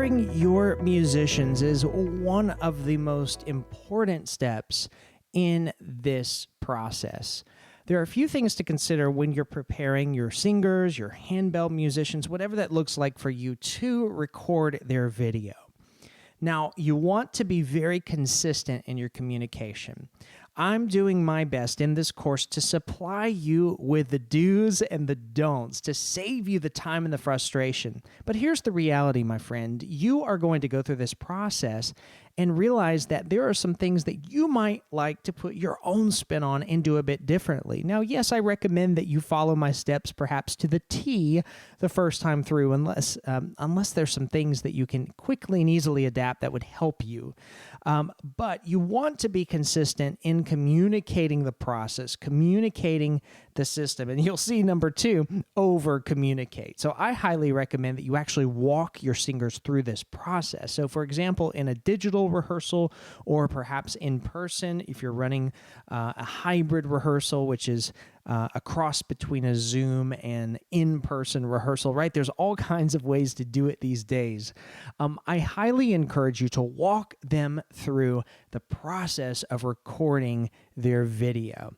preparing your musicians is one of the most important steps in this process. There are a few things to consider when you're preparing your singers, your handbell musicians, whatever that looks like for you to record their video. Now, you want to be very consistent in your communication. I'm doing my best in this course to supply you with the do's and the don'ts to save you the time and the frustration. But here's the reality, my friend. You are going to go through this process and realize that there are some things that you might like to put your own spin on and do a bit differently. Now, yes, I recommend that you follow my steps perhaps to the T the first time through, unless there's some things that you can quickly and easily adapt that would help you. But you want to be consistent in communicating the process, communicating the system. And you'll see number 2, over-communicate. So I highly recommend that you actually walk your singers through this process. So for example, in a digital rehearsal or perhaps in person, if you're running a hybrid rehearsal, which is a cross between a Zoom and in-person rehearsal, right? There's all kinds of ways to do it these days. I highly encourage you to walk them through the process of recording their video.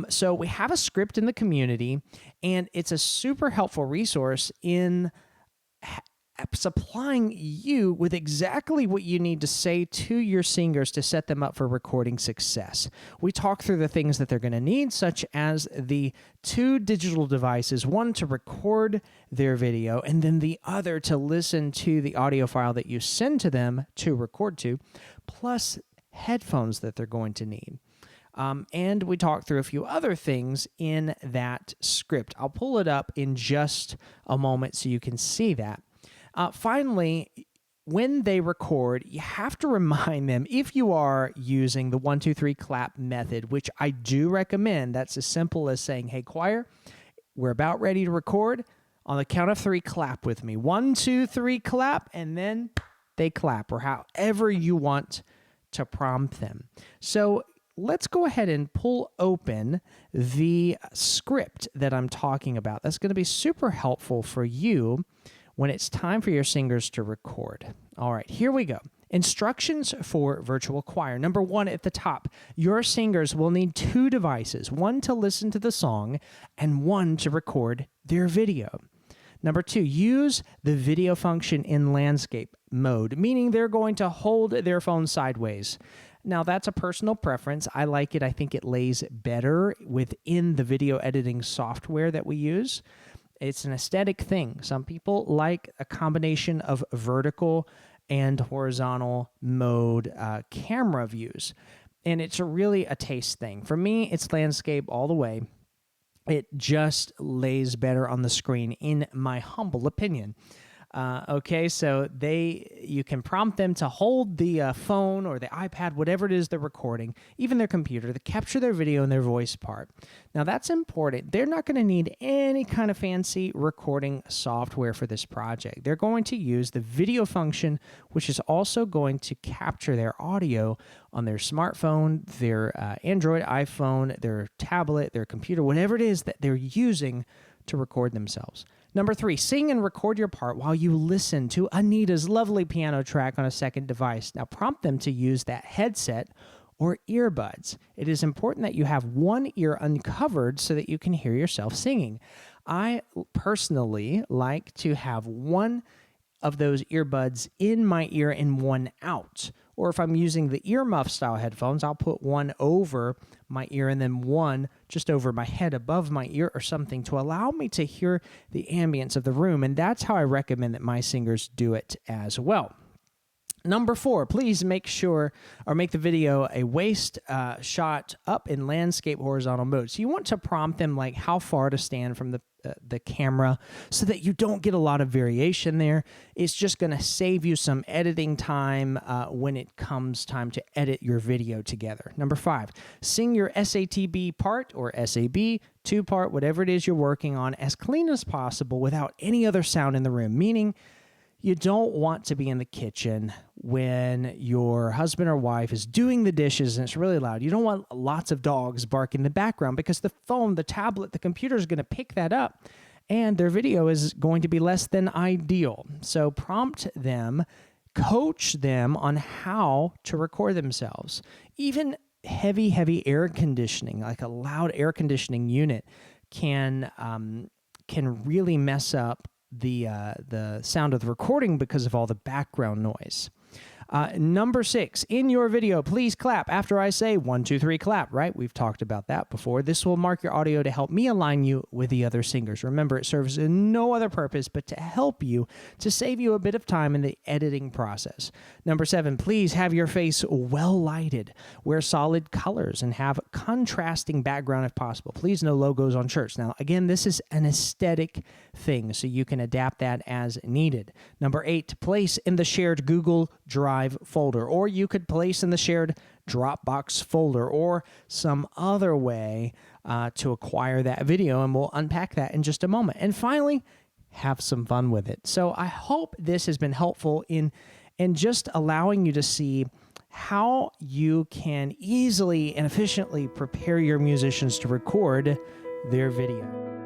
So we have a script in the community, and it's a super helpful resource in supplying you with exactly what you need to say to your singers to set them up for recording success. We talk through the things that they're going to need, such as the 2 digital devices, one to record their video and then the other to listen to the audio file that you send to them to record to, plus headphones that they're going to need. And we talk through a few other things in that script. I'll pull it up in just a moment so you can see that. Finally, when they record, you have to remind them, if you are using the 1, 2, 3 clap method, which I do recommend, that's as simple as saying, hey, choir, we're about ready to record. On the count of 3, clap with me. 1, 2, 3, clap, and then they clap, or however you want to prompt them. So let's go ahead and pull open the script that I'm talking about. That's going to be super helpful for you when it's time for your singers to record. All right, here we go. Instructions for virtual choir. Number 1 at the top, your singers will need 2 devices, one to listen to the song and one to record their video. Number 2, use the video function in landscape mode, meaning they're going to hold their phone sideways. Now, that's a personal preference. I like it. I think it lays better within the video editing software that we use. It's an aesthetic thing. Some people like a combination of vertical and horizontal mode camera views, and it's really a taste thing. For me, it's landscape all the way. It just lays better on the screen, in my humble opinion. Okay, so you can prompt them to hold the phone or the iPad, whatever it is they're recording, even their computer, to capture their video and their voice part. Now, that's important. They're not going to need any kind of fancy recording software for this project. They're going to use the video function, which is also going to capture their audio on their smartphone, their Android, iPhone, their tablet, their computer, whatever it is that they're using to record themselves. Number 3, sing and record your part while you listen to Anita's lovely piano track on a second device. Now, prompt them to use that headset or earbuds. It is important that you have one ear uncovered so that you can hear yourself singing. I personally like to have one of those earbuds in my ear and one out. Or if I'm using the earmuff style headphones, I'll put one over my ear and then one just over my head above my ear or something to allow me to hear the ambience of the room. And that's how I recommend that my singers do it as well. Number 4, please make the video a waist shot up in landscape horizontal mode. So you want to prompt them like how far to stand from the camera so that you don't get a lot of variation there. It's just going to save you some editing time when it comes time to edit your video together. Number 5, sing your satb part or SAB, 2-part, whatever it is you're working on, as clean as possible without any other sound in the room, meaning you don't want to be in the kitchen when your husband or wife is doing the dishes and it's really loud. You don't want lots of dogs barking in the background because the phone, the tablet, the computer is going to pick that up and their video is going to be less than ideal. So prompt them, coach them on how to record themselves. Even heavy air conditioning, like a loud air conditioning unit, can really mess up the sound of the recording because of all the background noise. Number 6, in your video, please clap after I say 1, 2, 3, clap, right? We've talked about that before. This will mark your audio to help me align you with the other singers. Remember, it serves no other purpose but to help you, to save you a bit of time in the editing process. Number 7, please have your face well lighted. Wear solid colors and have contrasting background if possible. Please, no logos on shirts. Now, again, this is an aesthetic thing, so you can adapt that as needed. Number 8, place in the shared Google Drive folder, or you could place in the shared Dropbox folder, or some other way to acquire that video, and we'll unpack that in just a moment. And finally, have some fun with it. So I hope this has been helpful in just allowing you to see how you can easily and efficiently prepare your musicians to record their video.